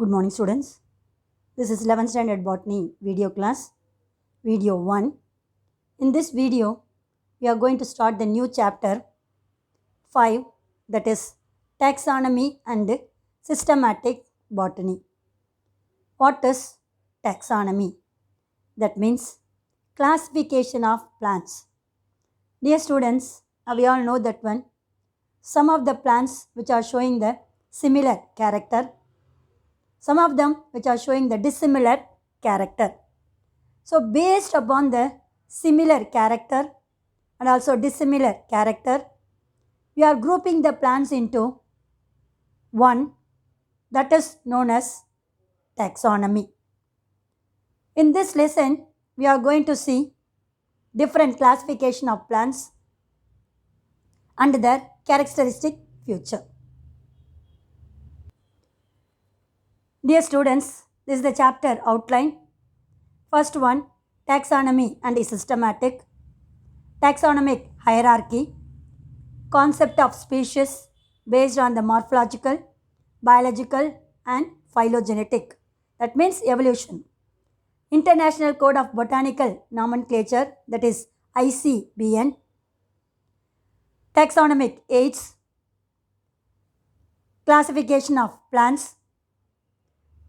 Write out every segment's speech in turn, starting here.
Good morning students. This is 11th standard botany video class, video 1. In this video, we are going to start the new chapter 5, that is Taxonomy and Systematic Botany. What is taxonomy? That means classification of plants. Dear students, we all know that one. Some of the plants which are showing the similar character, some of them which are showing the dissimilar character. So based upon the similar character and also dissimilar character, we are grouping the plants into one, that is known as taxonomy. In this lesson, we are going to see different classification of plants and their characteristic feature. Dear students, this is the chapter outline. First one, taxonomy and systematic, taxonomic hierarchy, concept of species based on the morphological, biological and phylogenetic, that means evolution. International Code of Botanical Nomenclature, that is ICBN, taxonomic aids, classification of plants,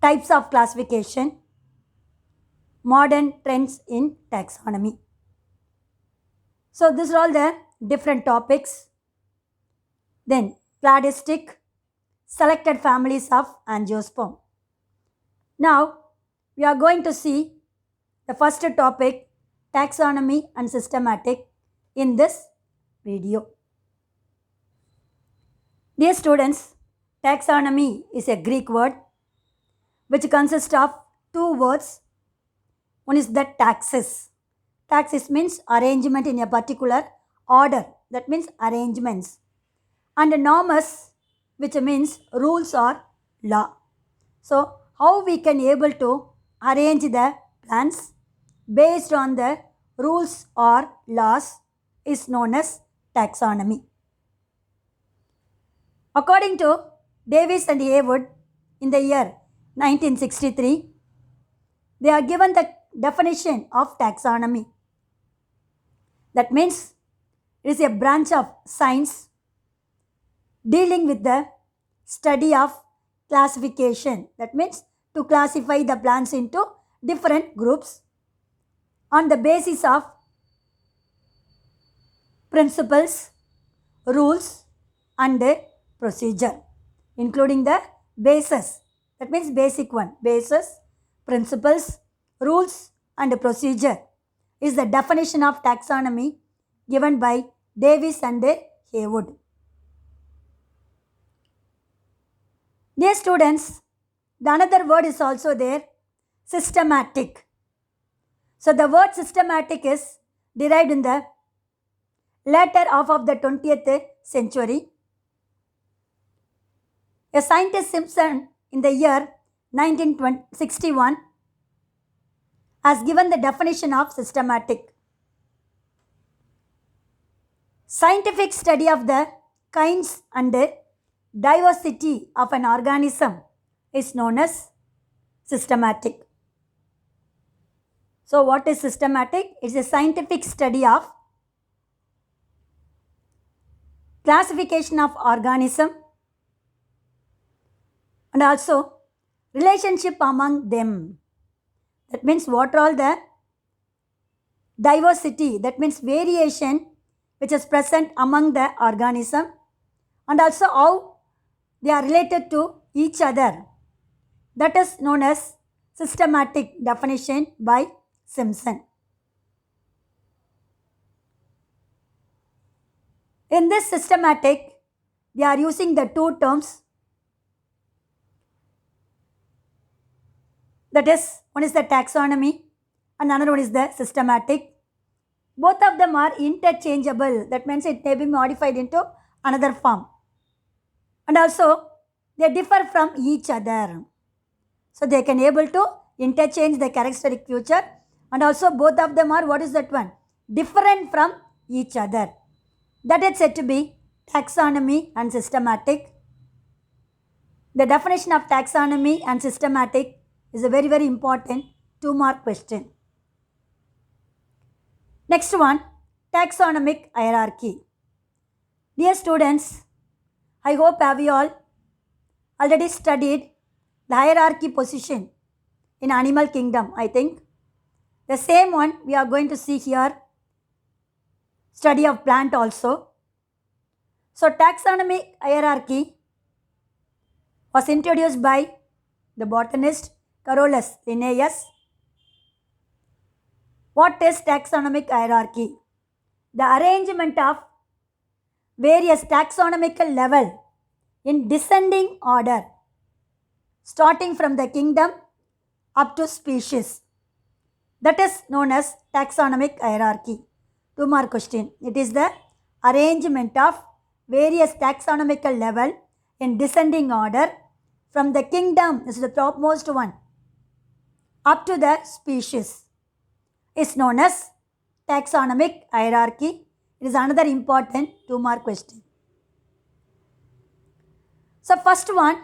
types of classification, modern trends in taxonomy. So these are all the different topics. Then cladistic, selected families of angiosperm. Now we are going to see the first topic, taxonomy and systematic, in this video. Dear students, taxonomy is a Greek word which consists of two words. One is the taxis. Taxis means arrangement in a particular order. That means arrangements. And normus, which means rules or law. So how we can able to arrange the plants based on the rules or laws is known as taxonomy. According to Davis and Haywood in the year 1963, they are given the definition of taxonomy. That means it is a branch of science dealing with the study of classification. That means to classify the plants into different groups on the basis of principles, rules and procedure, including the basis. That means basic one, basis, principles, rules and procedure is the definition of taxonomy given by Davis and Haywood. Dear students, the another word is also there, systematic. So the word systematic is derived in the latter half of the 20th century. A scientist Simpson in the year 1961 has given the definition of systematic. Scientific study of the kinds and diversity of an organism is known as systematic. So what is systematic? It is a scientific study of classification of organism and also relationship among them. That means what are all the diversity, that means variation which is present among the organism and also how they are related to each other. That is known as systematic definition by Simpson. In this systematic, they are using the two terms. That is, one is the taxonomy and another one is the systematic. Both of them are interchangeable. That means it may be modified into another form. And also, they differ from each other. So they can able to interchange the characteristic feature and also both of them are, what is that one? Different from each other. That is said to be taxonomy and systematic. The definition of taxonomy and systematic is a very, very important 2-mark question. Next one, taxonomic hierarchy. Dear students, I hope have you all already studied the hierarchy position in animal kingdom, I think. The same one we are going to see here, study of plant also. So taxonomic hierarchy was introduced by the botanist Carolus Linnaeus. What is taxonomic hierarchy? The arrangement of various taxonomical level in descending order, starting from the kingdom up to species. That is known as taxonomic hierarchy. 2-mark question. It is the arrangement of various taxonomical level in descending order from the kingdom, this is the topmost one, up to the species, is known as taxonomic hierarchy. It is another important 2-mark question. So first one,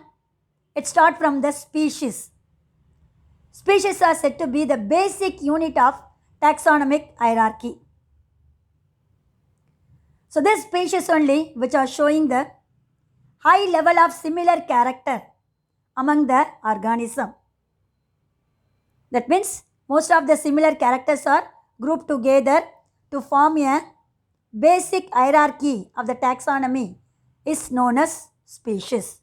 it starts from the species. Species are said to be the basic unit of taxonomic hierarchy. So this species only which are showing the high level of similar character among the organism. That means most of the similar characters are grouped together to form a basic hierarchy of the taxonomy is known as species.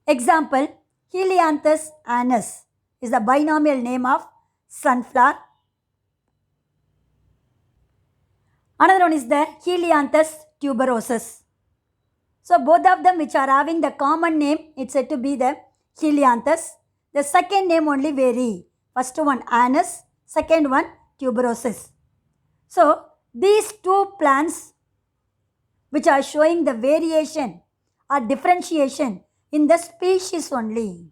Example, Heleanthus anus is the binomial name of sunflower. Another one is the Heleanthus tuberosus. So both of them which are having the common name, it's said to be the Heleanthus. The second name only vary. First one anus, second one tuberosus. So these two plants which are showing the variation or differentiation in the species only.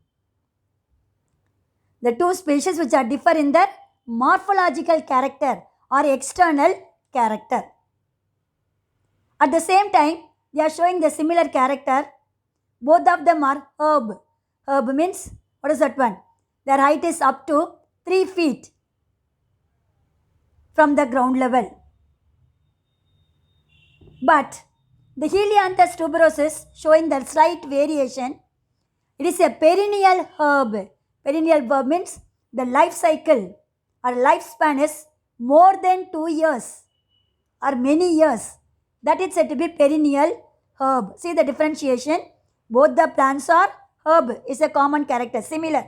The two species which are differ in their morphological character or external character. At the same time, they are showing the similar character. Both of them are herb. Herb means, what is that one? Their height is up to 3 feet from the ground level. But the Heleanthus tuberosus showing the slight variation. It is a perennial herb. Perennial herb means the life cycle or lifespan is more than 2 years or many years. That is said to be perennial herb. See the differentiation. Both the plants are herb is a common character, similar.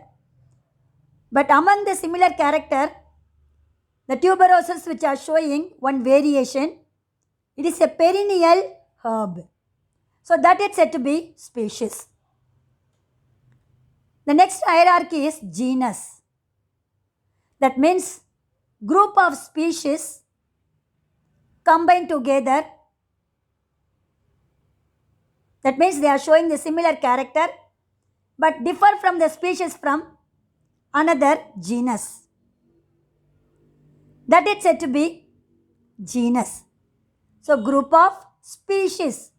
But among the similar character, the tuberosus which are showing one variation, it is a perennial herb. So that is said to be species. The next hierarchy is genus. That means group of species combined together. That means they are showing the similar character but differ from the species from another genus. That is said to be genus. So group of species,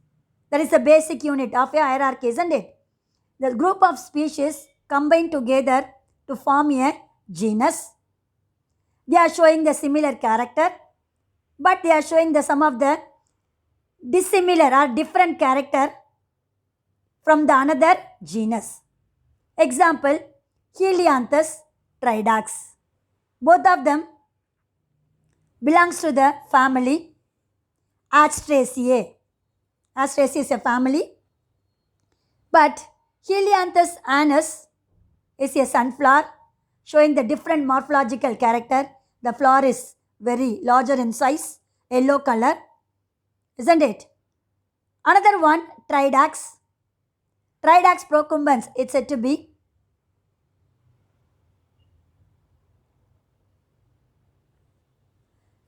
that is the basic unit of a hierarchy, isn't it? The group of species combined together to form a genus. They are showing the similar character, but they are showing the some of the dissimilar or different character from the another genus. Example, Heleanthus Tridax. Both of them belongs to the family Astraceae. Astraceae is a family, but Heleanthus anus is a sunflower showing the different morphological character. The flower is very larger in size, yellow color, isn't it? Another one, Tridax. Tridax procumbens, it's said to be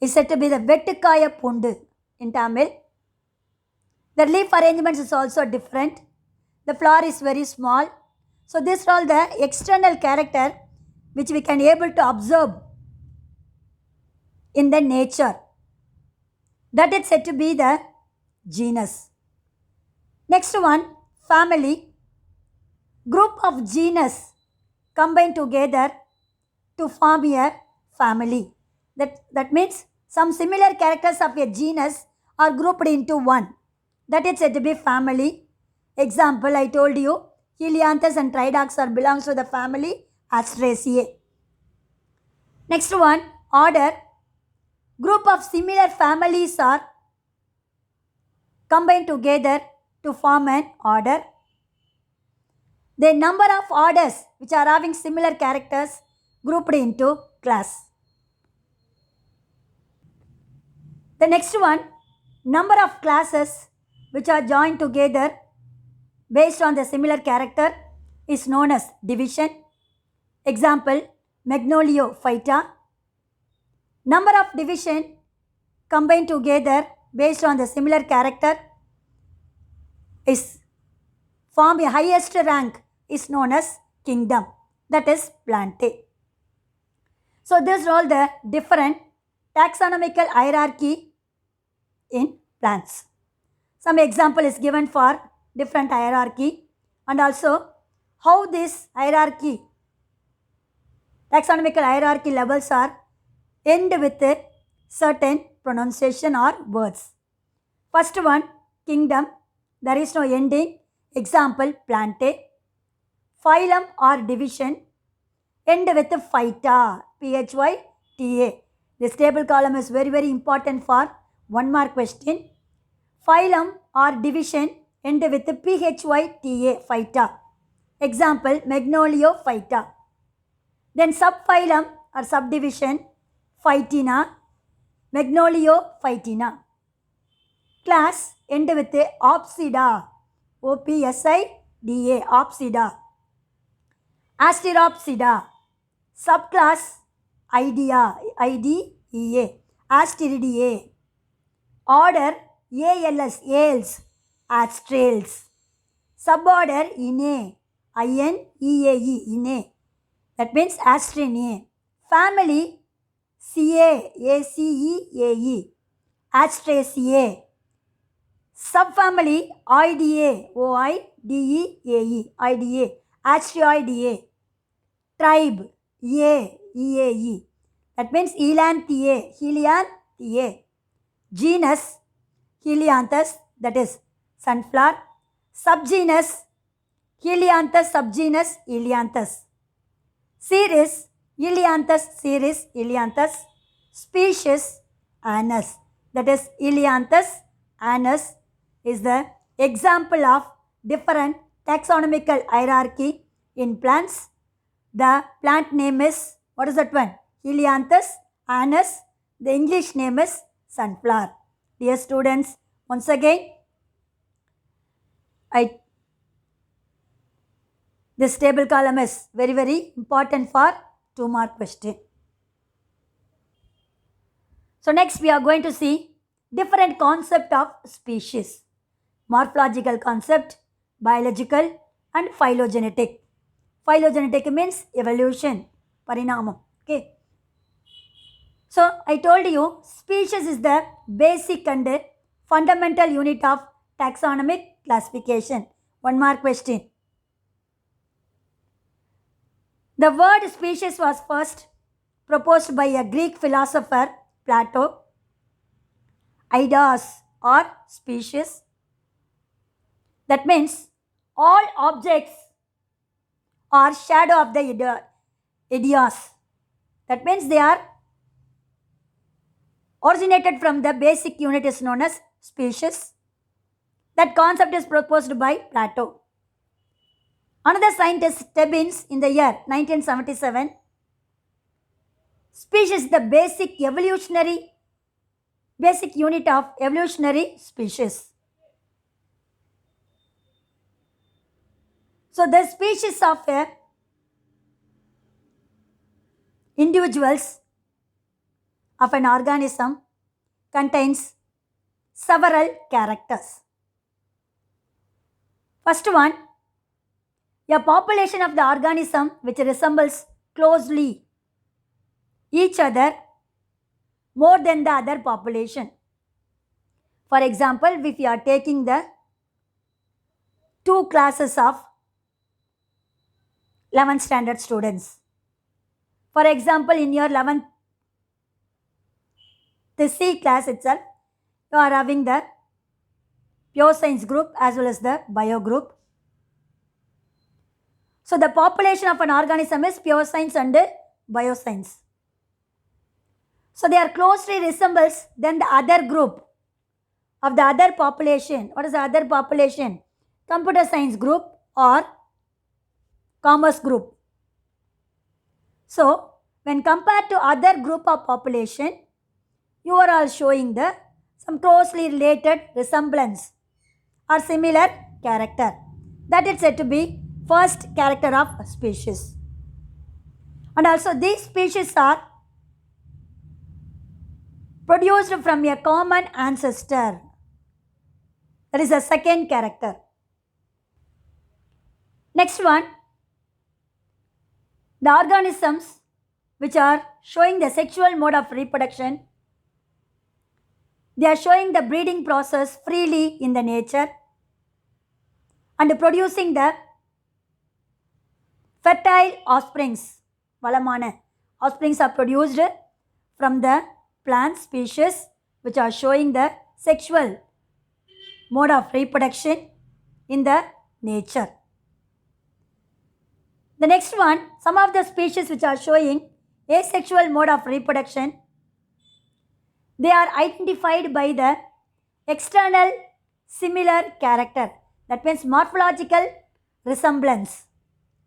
the vettukaya pundu in Tamil. The leaf arrangements is also different. The flower is very small. So these are all the external character which we can able to observe in the nature. That is said to be the genus. Next one, family. Group of genus combine together to form a family. That means some similar characters of a genus are grouped into one. That is said to be family. Example, I told you, Heleanthus and Tridax are belongs to the family Astraceae. Next one, order. Group of similar families are combined together to form an order. The number of orders which are having similar characters grouped into class. The next one, number of classes which are joined together based on the similar character is known as division. Example, Magnoliophyta. Number of division combined together based on the similar character is form a highest rank is known as kingdom, that is Plantae. So these are all the different taxonomical hierarchy in plants. Some example is given for different hierarchy and also how this hierarchy, taxonomical hierarchy levels are end with a certain pronunciation or words. First one, kingdom, there is no ending. Example, Plantae. Phylum or division, end with phyta, P-H-Y-T-A. This table column is very important for 1 mark question. Phylum or division, end with P-H-Y-T-A, phyta. Example, Magnoliophyta. Then subphylum or subdivision, Phytina, Magnoliophytina. Class, end with Opsida, O-P-S-I-D-A, Opsida. Asteropsida. Subclass, Idea, I-D-E-A, Asteridae. Order, ALS, Ales, Astrales. Suborder, Inae, I-N-E-A-E, Inae. That means Astrinae. Family, CA, A-C-E-A-E, Astraceae. Subfamily, Oidea, O-I-D-E-A-E, Oidea, Asteroideae. Tribe, E-A-E. That means Heleanthae, Heleanthae. Genus, Heleanthus, that is sunflower. Subgenus, Heleanthus, subgenus, Heleanthus. Series, Heleanthus, series, Heleanthus. Species, Anus, that is Heleanthus, Anus is the example of different taxonomical hierarchy in plants. The plant name is, what is that one? Heleanthus, Anus. The English name is sunflower. Dear students, once again, this table column is very important for 2 mark question. So next we are going to see different concept of species. Morphological concept, biological and phylogenetic. Phylogenetic means evolution, parinamam. Okay. So I told you species is the basic and fundamental unit of taxonomic classification. 1 mark question. The word species was first proposed by a Greek philosopher, Plato. Eidos or species. That means all objects are shadow of the eidos. That means they are originated from the basic unit is known as species. That concept is proposed by Plato. Another scientist Stebbins in the year 1977. Species is the basic unit of evolutionary species. So the species of individuals of an organism contains several characters. First one, a population of the organism which resembles closely each other more than the other population. For example, if you are taking the 2 classes of 11th standard students. For example, in your 11th C class itself, you are having the pure science group as well as the bio group. So the population of an organism is pure science and bioscience. So they are closely resembles than the other group of the other population. What is the other population? Computer science group or commerce group. So when compared to other group of population, you are all showing the some closely related resemblance or similar character. That is said to be first character of species. And also these species are produced from a common ancestor. That is the second character. Next one, the organisms which are showing the sexual mode of reproduction, they are showing the breeding process freely in the nature and producing the fertile offsprings. Valamana offsprings are produced from the plant species which are showing the sexual mode of reproduction in the nature. The next one, some of the species which are showing asexual mode of reproduction, they are identified by the external similar character. That means morphological resemblance.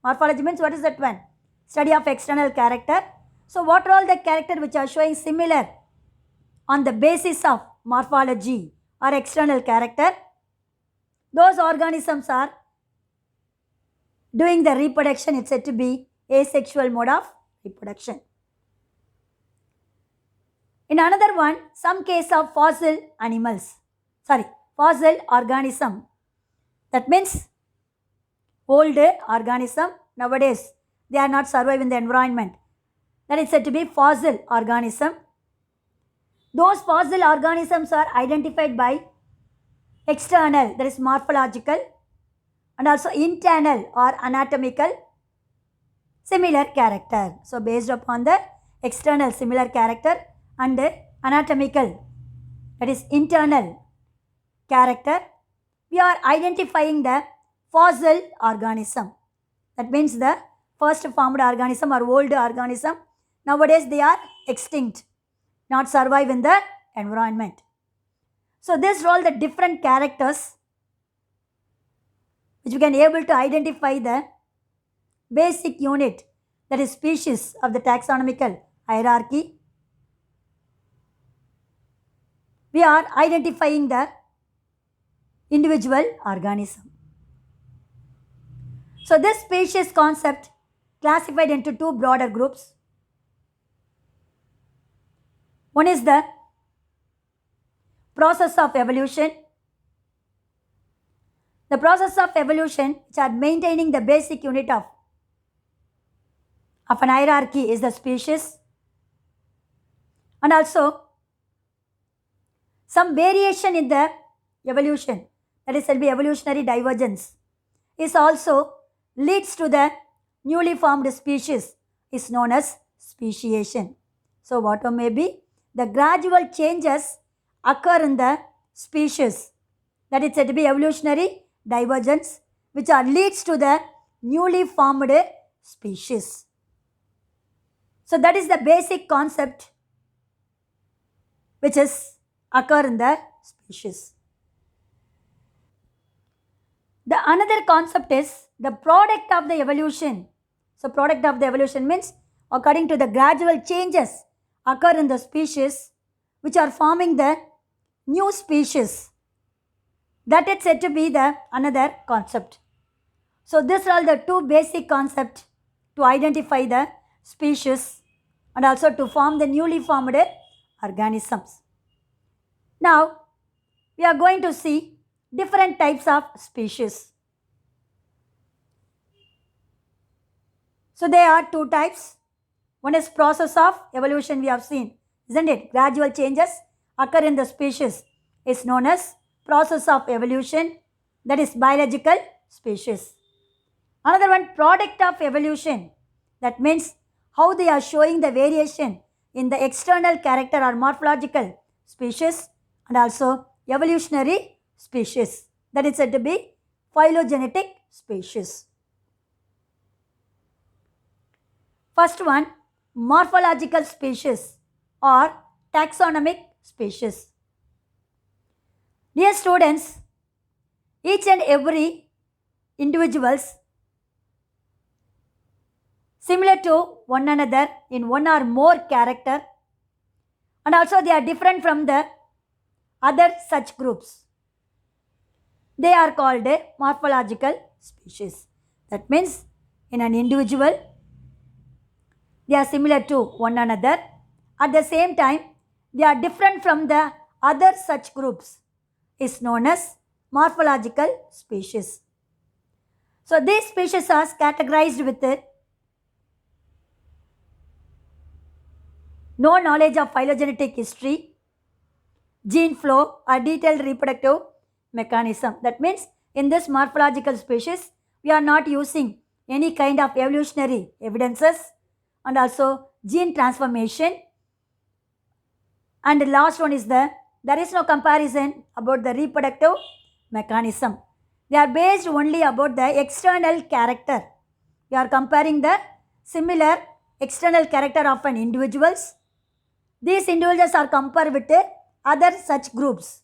Morphology means what is that one? Study of external character. So what are all the characters which are showing similar on the basis of morphology or external character? Those organisms are doing the reproduction. It's said to be asexual mode of reproduction. In another one, some case of fossil organism. That means old organism, nowadays they are not survive in the environment. That is said to be fossil organism. Those fossil organisms are identified by external, that is morphological, and also internal or anatomical similar character. So based upon the external similar character and the anatomical, that is internal character, we are identifying the fossil organism. That means the first formed organism or old organism, nowadays they are extinct, not survive in the environment. So these are all the different characters which we can able to identify the basic unit, that is species of the taxonomical hierarchy. We are identifying the individual organism. So this species concept classified into two broader groups. One is the process of evolution. The process of evolution, which are maintaining the basic unit of an hierarchy, is the species. And also some variation in the evolution, that is, will be evolutionary divergence, is also leads to the newly formed species, is known as speciation. So what may be the gradual changes occur in the species, that is said to be evolutionary divergence, which are leads to the newly formed species. So that is the basic concept which is occur in the species. The another concept is the product of the evolution. So product of the evolution means according to the gradual changes occur in the species which are forming the new species. That is said to be the another concept. So these are all the two basic concepts to identify the species and also to form the newly formed organisms. Now we are going to see different types of species. So there are two types. One is process of evolution, we have seen, isn't it? Gradual changes occur in the species is known as process of evolution, that is biological species. Another one, product of evolution. That means how they are showing the variation in the external character or morphological species and also evolutionary species. That is said to be phylogenetic species. First one, morphological species or taxonomic species. Dear students, each and every individuals similar to one another in one or more character, and also they are different from the other such groups. They are called morphological species. That means in an individual they are similar to one another. At the same time, they are different from the other such groups is known as morphological species. So these species are categorized with no knowledge of phylogenetic history, gene flow, or detailed reproductive mechanism. That means in this morphological species, we are not using any kind of evolutionary evidences and also gene transformation. And the last one is there is no comparison about the reproductive mechanism. They are based only about the external character. We are comparing the similar external character of an individuals. These individuals are compared with other such groups.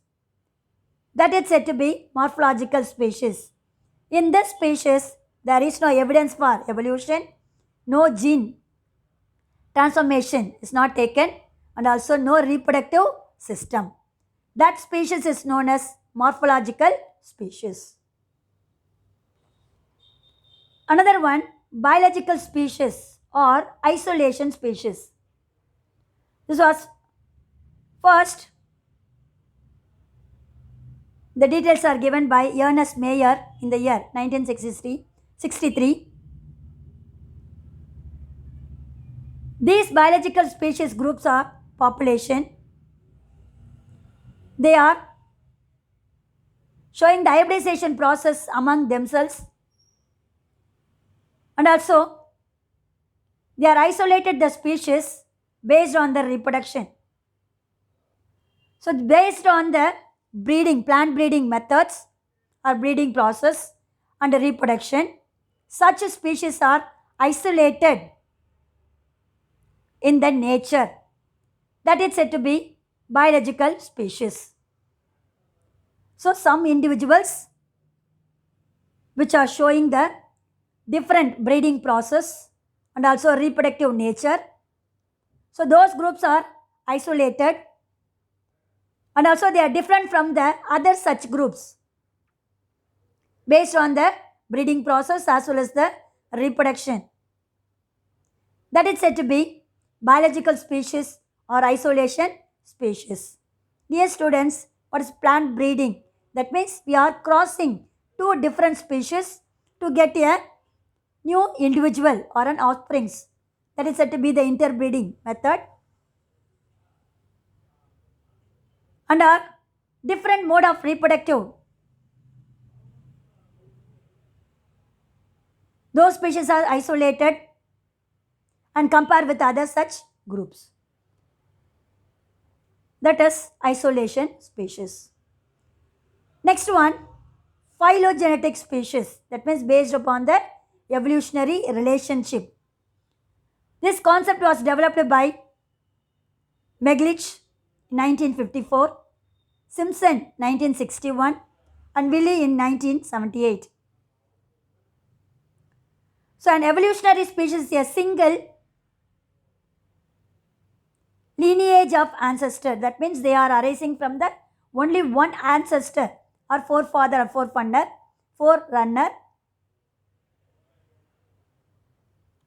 That is said to be morphological species. In this species, there is no evidence for evolution, no gene transformation is not taken, and also no reproductive system. That species is known as morphological species. Another one, biological species or isolation species. This was first, the details are given by Ernest Mayr in the year 1963. These biological species groups are population. They are showing the hybridization process among themselves, and also they are isolated the species based on the reproduction. So based on the breeding, plant breeding methods or breeding process and the reproduction, such species are isolated in the nature. That is said to be biological species. So some individuals which are showing the different breeding process and also reproductive nature, so those groups are isolated, and also they are different from the other such groups based on the breeding process as well as the reproduction. That is said to be biological species or isolation species. Dear students, what is plant breeding? That means we are crossing two different species to get a new individual or an offsprings. That is said to be the interbreeding method. And are different mode of reproductive. Those species are isolated and compared with other such groups. That is isolation species. Next one, phylogenetic species. That means based upon the evolutionary relationship. This concept was developed by Meglich in 1954, Simpson 1961, and Wiley in 1978. So an evolutionary species is a single lineage of ancestor. That means they are arising from the only one ancestor or forefather or forerunner.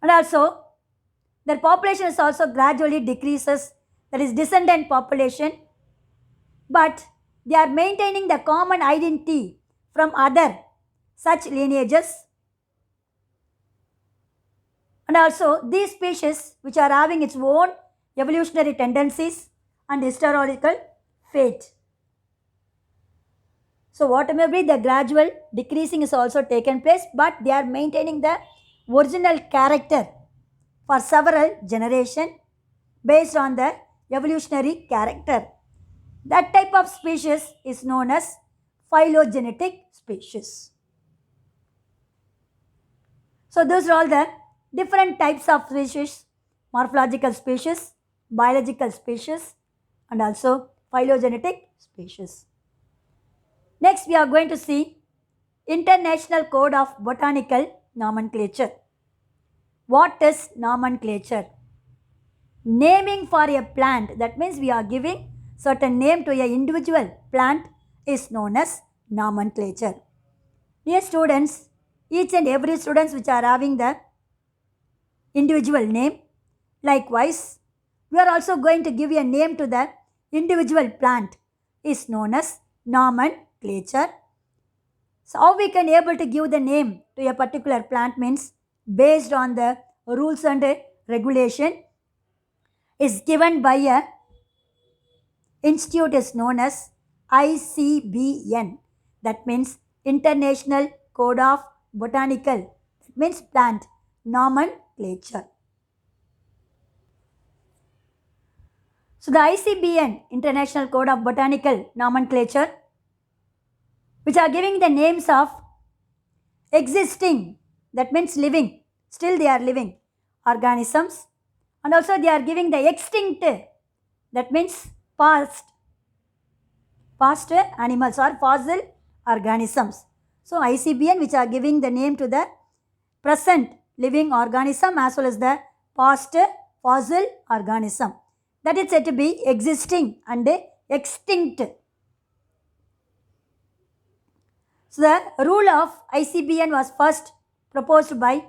And also their population is also gradually decreases, that is descendant population, but they are maintaining the common identity from other such lineages. And also these species which are having its own evolutionary tendencies and historical fate. So whatever be the gradual decreasing is also taken place, but they are maintaining the original character for several generations based on the evolutionary character. That type of species is known as phylogenetic species. So those are all the different types of species: morphological species, biological species, and also phylogenetic species. Next, we are going to see International Code of Botanical Nomenclature. What is nomenclature? Naming for a plant, that means we are giving certain name to a individual plant, is known as nomenclature. Dear students, each and every students which are having the individual name, likewise we are also going to give a name to the individual plant, is known as nomenclature. So how we can able to give the name to a particular plant means based on the rules and regulation is given by a institute is known as ICBN. That means International Code of Botanical, that means plant nomenclature. So the ICBN, International Code of Botanical Nomenclature, which are giving the names of existing, that means living, still they are living organisms, and also they are giving the extinct, that means past animals or fossil organisms. So ICBN which are giving the name to the present living organism as well as the past fossil organism, that is said to be existing and extinct. So the rule of ICBN was first proposed by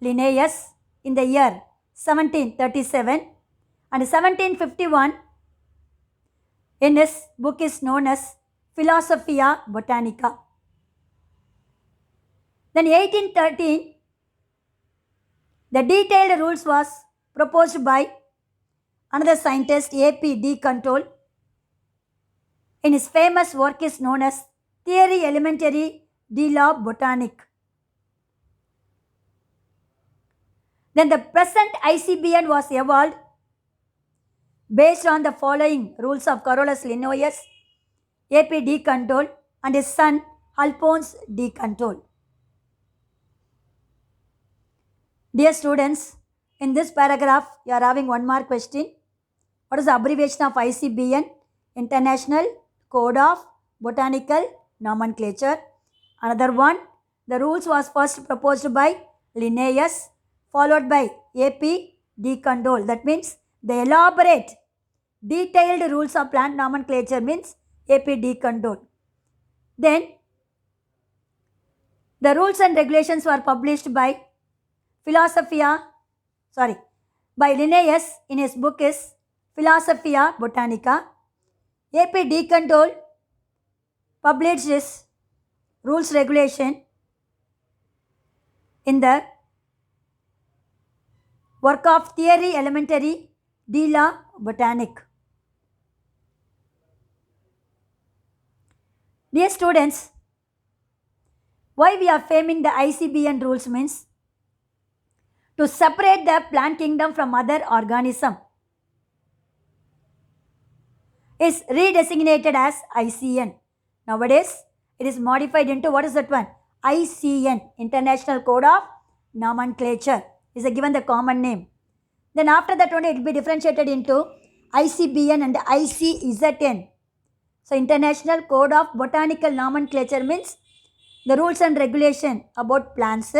Linnaeus in the year 1737, and 1751 in his book is known as Philosophia Botanica. Then 1813, the detailed rules was proposed by another scientist, A.P.D. Control. In his famous work is known as Theorie Elementaire de la Botanique. Then the present ICBN was evolved based on the following rules of Carolus Linnaeus, A.P.D. Control, and his son Alphonse D. Control. Dear students, in this paragraph, you are having one more question. What is the abbreviation of ICBN? International Code of Botanical Nomenclature. Another one, the rules was first proposed by Linnaeus, followed by A.P.D. Control. That means the elaborate, detailed rules of plant nomenclature means A.P.D. Control. Then, the rules and regulations were published by by Linnaeus in his book is Philosophia Botanica. A.P.D. Control published his rules regulation in the work of Theorie Elementaire de la Botanique. Dear students, why we are framing the ICBN rules means to separate the plant kingdom from other organism is redesignated as ICN. Nowadays, it is modified into what is that one? ICN, International Code of Nomenclature, is given the common name. Then after that only it will be differentiated into ICBN and ICZN. So International Code of Botanical Nomenclature means the rules and regulation about plants.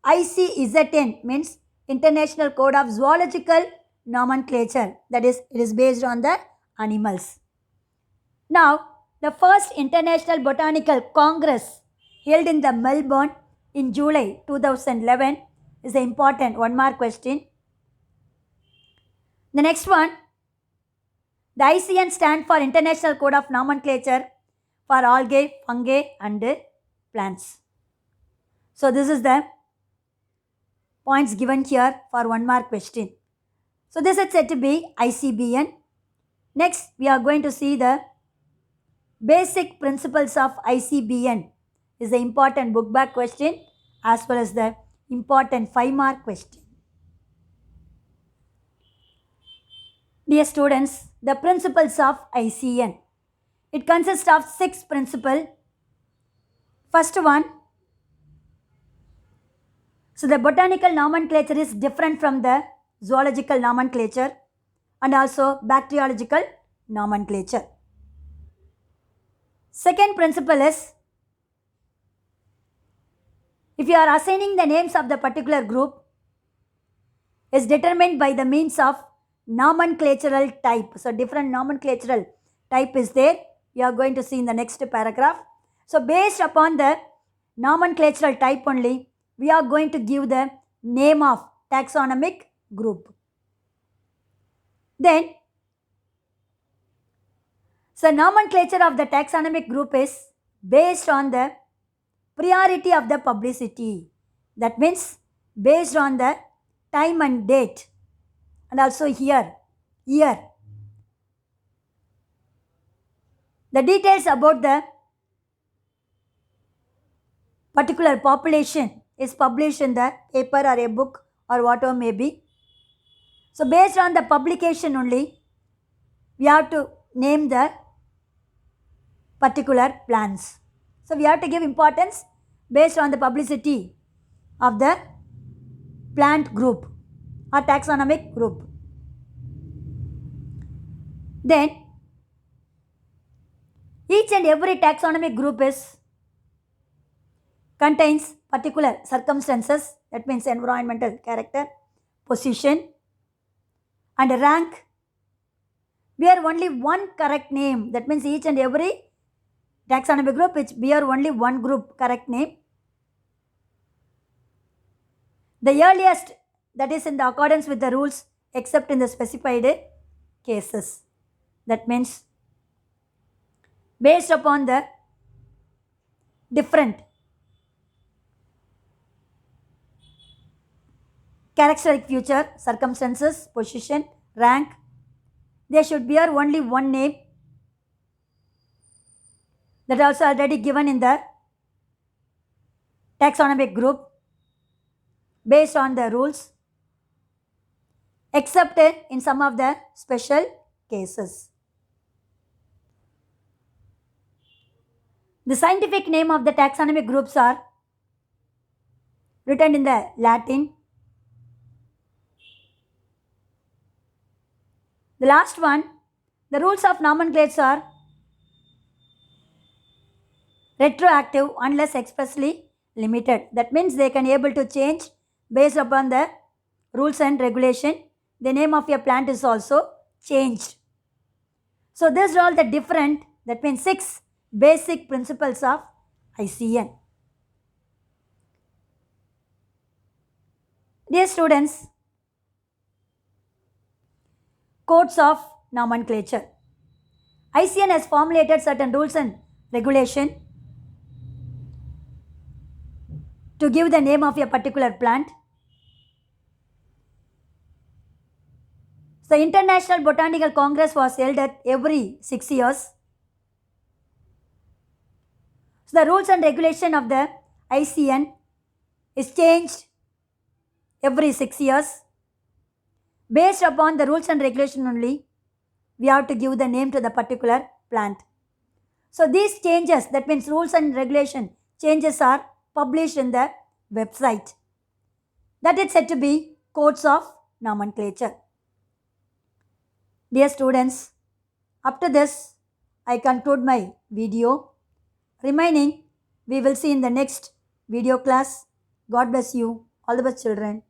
ICZN means International Code of Zoological Nomenclature, that is, it is based on the animals. Now, the first International Botanical Congress held in the Melbourne in July 2011 is the important one more question. The next one, the ICN stand for International Code of Nomenclature for algae, fungi and plants. So this is the points given here for one more question. So this is said to be ICBN. Next, we are going to see the Basic principles of ICBN is the important book back question as well as the important 5-mark question. Dear students, the principles of ICN. It consists of 6 principles. First one, so the botanical nomenclature is different from the zoological nomenclature and also bacteriological nomenclature. Second principle is, if you are assigning the names of the particular group, is determined by the means of nomenclatural type. So different nomenclatural type is there. We are going to see in the next paragraph. So based upon the nomenclatural type only, we are going to give the name of taxonomic group. Then, so nomenclature of the taxonomic group is based on the priority of the publicity. That means based on the time and date and also year. The details about the particular population is published in the paper or a book or whatever may be. So based on the publication only, we have to name the particular plants. So we have to give importance based on the publicity of the plant group or taxonomic group. Then each and every taxonomic group contains particular circumstances, that means environmental character, position and rank. Bear only one correct name, that means each and every taxonomic group which bear only one group correct name. The earliest, that is in the accordance with the rules except in the specified cases. That means based upon the different characteristic feature, circumstances, position, rank, they should bear only one name. That also already given in the taxonomic group based on the rules, except in some of the special cases. The scientific name of the taxonomic groups are written in the Latin. The last one, the rules of nomenclature are retroactive unless expressly limited. That means they can able to change based upon the rules and regulation. The name of your plant is also changed. So these are all the different, that means 6 basic principles of ICN. Dear students, codes of nomenclature. ICN has formulated certain rules and regulation to give the name of a particular plant. The International Botanical Congress was held at every 6 years. So the rules and regulation of the ICN is changed every 6 years. Based upon the rules and regulation only, we have to give the name to the particular plant. So these changes, that means rules and regulation changes, are published in the website. That is said to be codes of nomenclature. Dear students, up to this, I conclude my video. Remaining, we will see in the next video class. God bless you. All the best, children.